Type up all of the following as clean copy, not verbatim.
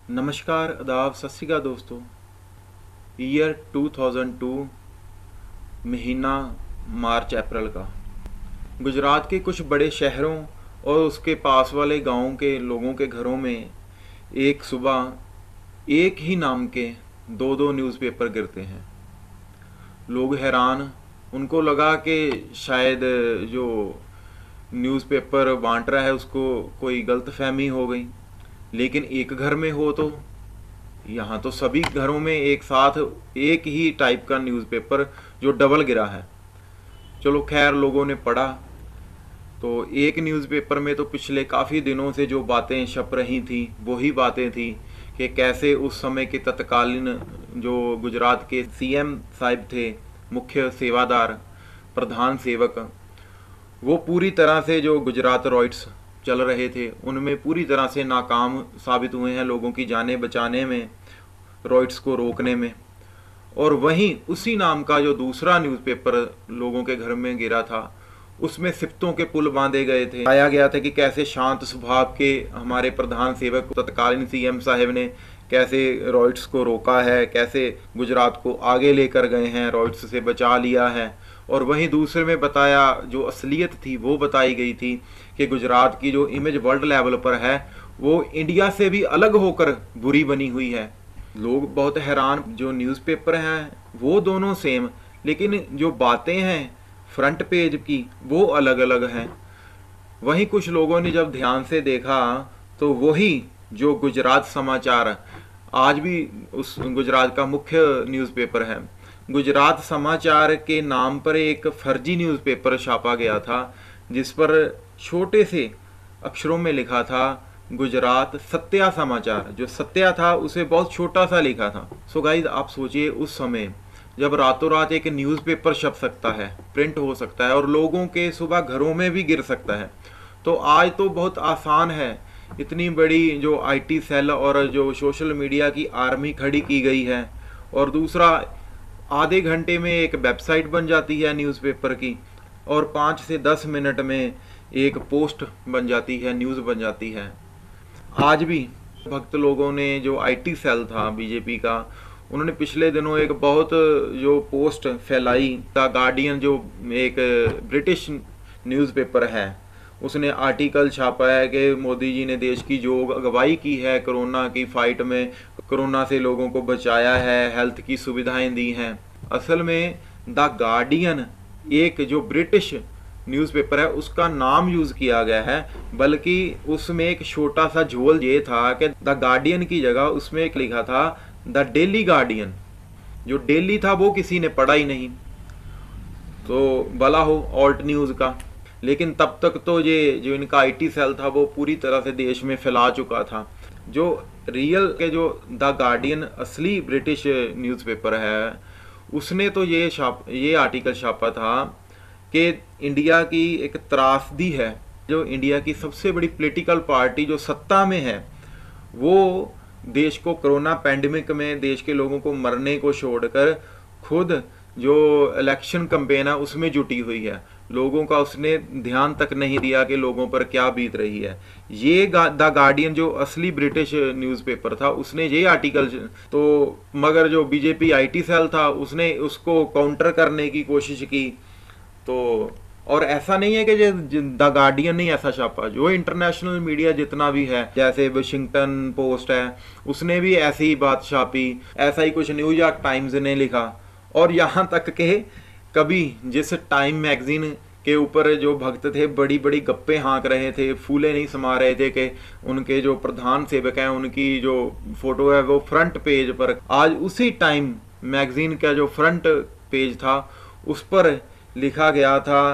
नमस्कार, आदाब, सत श्री अकाल दोस्तों। ईयर 2002, महीना मार्च अप्रैल का। गुजरात के कुछ बड़े शहरों और उसके पास वाले गांवों के लोगों के घरों में एक सुबह एक ही नाम के दो दो न्यूज़पेपर गिरते हैं। लोग हैरान, उनको लगा कि शायद जो न्यूज़पेपर बांट रहा है उसको कोई गलतफहमी हो गई। लेकिन एक घर में हो तो यहाँ तो सभी घरों में एक साथ एक ही टाइप का न्यूज़पेपर जो डबल गिरा है। चलो खैर, लोगों ने पढ़ा तो एक न्यूज़पेपर में तो पिछले काफ़ी दिनों से जो बातें छप रही थी वही बातें थी कि कैसे उस समय के तत्कालीन जो गुजरात के सीएम साहिब थे, मुख्य सेवादार, प्रधान सेवक, वो पूरी तरह से जो गुजरात रॉयट्स चल रहे थे उनमें पूरी तरह से नाकाम साबित हुए हैं लोगों की जानें बचाने में, रॉयट्स को रोकने में। और वहीं उसी नाम का जो दूसरा न्यूज़पेपर लोगों के घर में गिरा था उसमें सिफ्तों के पुल बांधे गए थे। बताया गया था कि कैसे शांत स्वभाव के हमारे प्रधान सेवक तत्कालीन सीएम साहब ने कैसे रॉयट्स को रोका है, कैसे गुजरात को आगे लेकर गए हैं, रॉयट्स से बचा लिया है। और वहीं दूसरे में बताया जो असलियत थी वो बताई गई थी कि गुजरात की जो इमेज वर्ल्ड लेवल पर है वो इंडिया से भी अलग होकर बुरी बनी हुई है। लोग बहुत हैरान, जो न्यूज़पेपर हैं वो दोनों सेम, लेकिन जो बातें हैं फ्रंट पेज की वो अलग अलग हैं। वहीं कुछ लोगों ने जब ध्यान से देखा तो वही जो गुजरात समाचार आज भी उस गुजरात का मुख्य न्यूज़पेपर है, गुजरात समाचार के नाम पर एक फर्जी न्यूज़पेपर छापा गया था जिस पर छोटे से अक्षरों में लिखा था गुजरात सत्या समाचार। जो सत्या था उसे बहुत छोटा सा लिखा था। सो गाइस, आप सोचिए उस समय जब रातों रात एक न्यूज़पेपर छप सकता है, प्रिंट हो सकता है और लोगों के सुबह घरों में भी गिर सकता है, तो आज तो बहुत आसान है। इतनी बड़ी जो आईटी सेल और जो सोशल मीडिया की आर्मी खड़ी की गई है, और दूसरा आधे घंटे में एक वेबसाइट बन जाती है न्यूज़पेपर की, और 5 से 10 मिनट में एक पोस्ट बन जाती है, न्यूज़ बन जाती है। आज भी भक्त लोगों ने, जो आईटी सेल था बीजेपी का, उन्होंने पिछले दिनों एक बहुत जो पोस्ट फैलाई। द गार्डियन जो एक ब्रिटिश न्यूज़पेपर है उसने आर्टिकल छापा है कि मोदी जी ने देश की जो अगुवाई की है कोरोना की फाइट में, कोरोना से लोगों को बचाया है, हेल्थ की सुविधाएं दी हैं। असल में द गार्डियन एक जो ब्रिटिश न्यूज़पेपर है उसका नाम यूज़ किया गया है, बल्कि उसमें एक छोटा सा झोल ये था कि द गार्डियन की जगह उसमें एक लिखा था द डेली गार्डियन। जो डेली था वो किसी ने पढ़ा ही नहीं, तो भला हो ऑल्ट न्यूज़ का। लेकिन तब तक तो ये जो इनका आईटी सेल था वो पूरी तरह से देश में फैला चुका था। जो रियल के जो द गार्डियन असली ब्रिटिश न्यूज़पेपर है उसने तो ये आर्टिकल छापा था कि इंडिया की एक त्रासदी है, जो इंडिया की सबसे बड़ी पॉलिटिकल पार्टी जो सत्ता में है वो देश को कोरोना पैंडेमिक में देश के लोगों को मरने को छोड़कर खुद जो इलेक्शन कैंपेन है उसमें जुटी हुई है। लोगों का उसने ध्यान तक नहीं दिया कि लोगों पर क्या बीत रही है। ये द गार्डियन जो असली ब्रिटिश न्यूज़पेपर था उसने ये आर्टिकल तो, मगर जो बीजेपी आईटी सेल था उसने उसको काउंटर करने की कोशिश की। तो और ऐसा नहीं है कि द गार्डियन नहीं ऐसा छापा, जो इंटरनेशनल मीडिया जितना भी है, जैसे वाशिंगटन पोस्ट है उसने भी ऐसी ही बात छापी, ऐसा ही कुछ न्यूयॉर्क टाइम्स ने लिखा। और यहाँ तक के कभी जिस टाइम मैगजीन के ऊपर जो भक्त थे बड़ी बड़ी गप्पे हाँक रहे थे, फूले नहीं समा रहे थे कि उनके जो प्रधान सेवक हैं उनकी जो फोटो है वो फ्रंट पेज पर, आज उसी टाइम मैगजीन का जो फ्रंट पेज था उस पर लिखा गया था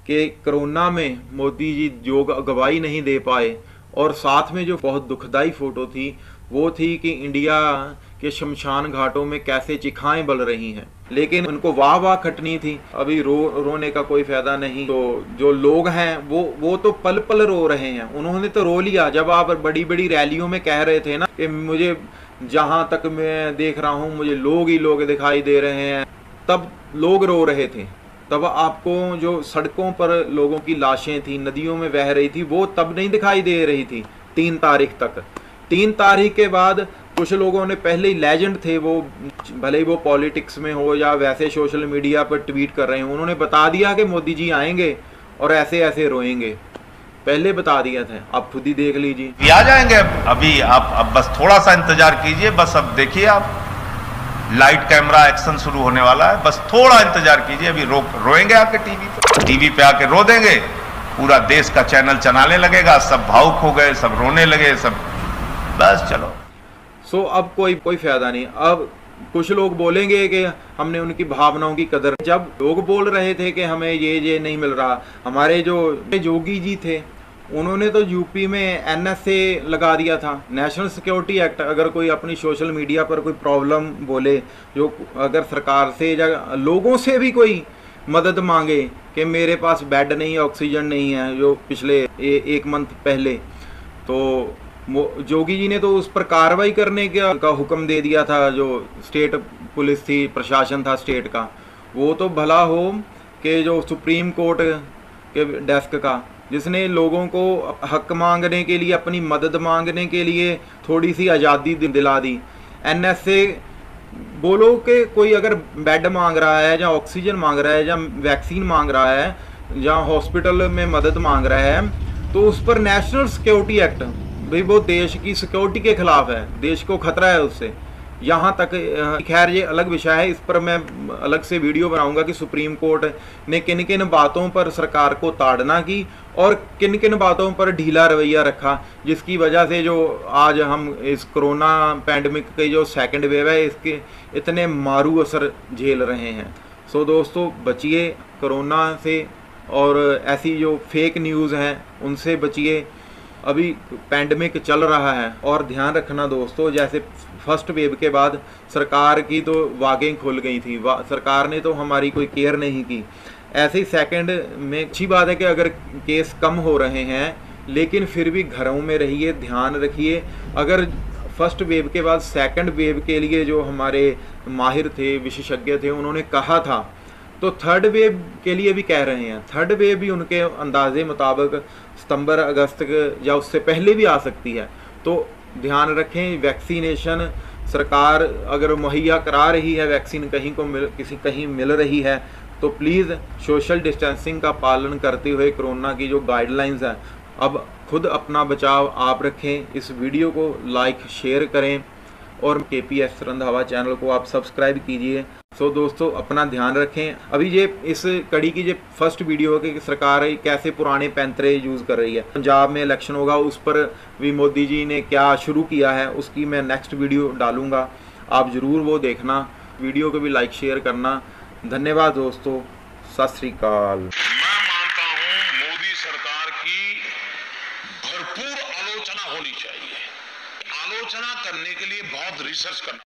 कि कोरोना में मोदी जी जो अगुवाई नहीं दे पाए। और साथ में जो बहुत दुखदाई फोटो थी वो थी कि इंडिया के शमशान घाटों में कैसे चिखाएं बल रही हैं। लेकिन उनको वाह वाह खटनी थी, अभी रोने का कोई फायदा नहीं। तो जो लोग हैं वो तो पल पल रो रहे हैं। उन्होंने तो रो लिया जब आप बड़ी बड़ी रैलियों में कह रहे थे ना कि मुझे जहां तक मैं देख रहा हूं मुझे लोग ही लोग दिखाई दे रहे हैं, तब लोग रो रहे थे। तब आपको जो सड़कों पर लोगों की लाशें थी, नदियों में बह रही थी, वो तब नहीं दिखाई दे रही थी 3 तारीख तक। 3 तारीख के बाद कुछ लोगों ने, पहले ही लेजेंड थे वो, भले ही वो पॉलिटिक्स में हो या वैसे सोशल मीडिया पर ट्वीट कर रहे हैं, उन्होंने बता दिया कि मोदी जी आएंगे और ऐसे ऐसे रोएंगे, पहले बता दिया था। आप खुद ही देख लीजिए, आ जाएंगे। अभी आप अब बस थोड़ा सा इंतजार कीजिए, बस अब देखिए आप लाइट कैमरा एक्शन शुरू होने वाला है, बस थोड़ा इंतजार कीजिए। अभी रोएंगे आके टीवी पे आके रो देंगे, पूरा देश का चैनल चलाने लगेगा, सब भावुक हो गए, सब रोने लगे, सब बस चलो। सो अब कोई फायदा नहीं। अब कुछ लोग बोलेंगे कि हमने उनकी भावनाओं की कदर, जब लोग बोल रहे थे कि हमें ये नहीं मिल रहा, हमारे जो योगी जी थे उन्होंने तो यूपी में NSA लगा दिया था, नेशनल सिक्योरिटी एक्ट। अगर कोई अपनी सोशल मीडिया पर कोई प्रॉब्लम बोले, जो अगर सरकार से या लोगों से भी कोई मदद मांगे कि मेरे पास बेड नहीं है, ऑक्सीजन नहीं है, जो पिछले 1 मंथ पहले, तो जोगी जी ने तो उस पर कार्रवाई करने का हुक्म दे दिया था। जो स्टेट पुलिस थी, प्रशासन था स्टेट का, वो तो भला हो कि जो सुप्रीम कोर्ट के डेस्क का, जिसने लोगों को हक मांगने के लिए, अपनी मदद मांगने के लिए थोड़ी सी आज़ादी दिला दी। NSA बोलो कि कोई अगर बेड मांग रहा है या ऑक्सीजन मांग रहा है या वैक्सीन मांग रहा है या हॉस्पिटल में मदद मांग रहा है, तो उस पर नेशनल सिक्योरिटी एक्ट, भाई वो देश की सिक्योरिटी के खिलाफ है, देश को खतरा है उससे। यहाँ तक, खैर ये अलग विषय है, इस पर मैं अलग से वीडियो बनाऊंगा कि सुप्रीम कोर्ट ने किन किन बातों पर सरकार को ताड़ना की और किन किन बातों पर ढीला रवैया रखा, जिसकी वजह से जो आज हम इस कोरोना पैंडमिक की जो 2nd वेव है, इसके इतने मारू असर झेल रहे हैं। सो दोस्तों, बचिए कोरोना से और ऐसी जो फेक न्यूज़ हैं उनसे बचिए। अभी पैंडमिक चल रहा है, और ध्यान रखना दोस्तों, जैसे फर्स्ट वेव के बाद सरकार की तो वागें खुल गई थी, सरकार ने तो हमारी कोई केयर नहीं की। ऐसे ही 2nd में अच्छी बात है कि अगर केस कम हो रहे हैं, लेकिन फिर भी घरों में रहिए, ध्यान रखिए। अगर फर्स्ट वेव के बाद 2nd वेव के लिए जो हमारे माहिर थे, विशेषज्ञ थे, उन्होंने कहा था, तो 3rd वेव के लिए भी कह रहे हैं। 3rd वेव भी उनके अंदाजे मुताबिक सितंबर अगस्त या उससे पहले भी आ सकती है। तो ध्यान रखें, वैक्सीनेशन सरकार अगर मुहैया करा रही है, वैक्सीन कहीं मिल रही है, तो प्लीज़ सोशल डिस्टेंसिंग का पालन करते हुए कोरोना की जो गाइडलाइंस है, अब खुद अपना बचाव आप रखें। इस वीडियो को लाइक शेयर करें और KPS रंधावा चैनल को आप सब्सक्राइब कीजिए। सो दोस्तों, अपना ध्यान रखें। अभी ये इस कड़ी की जो फर्स्ट वीडियो है कि सरकार कैसे पुराने पैंतरे यूज़ कर रही है। पंजाब में इलेक्शन होगा, उस पर भी मोदी जी ने क्या शुरू किया है, उसकी मैं नेक्स्ट वीडियो डालूंगा, आप ज़रूर वो देखना। वीडियो को भी लाइक शेयर करना। धन्यवाद दोस्तों, सत श्री अकाल। मैं मानता हूं मोदी सरकार की भरपूर आलोचना होनी चाहिए। आलोचना करने के लिए बहुत रिसर्च करना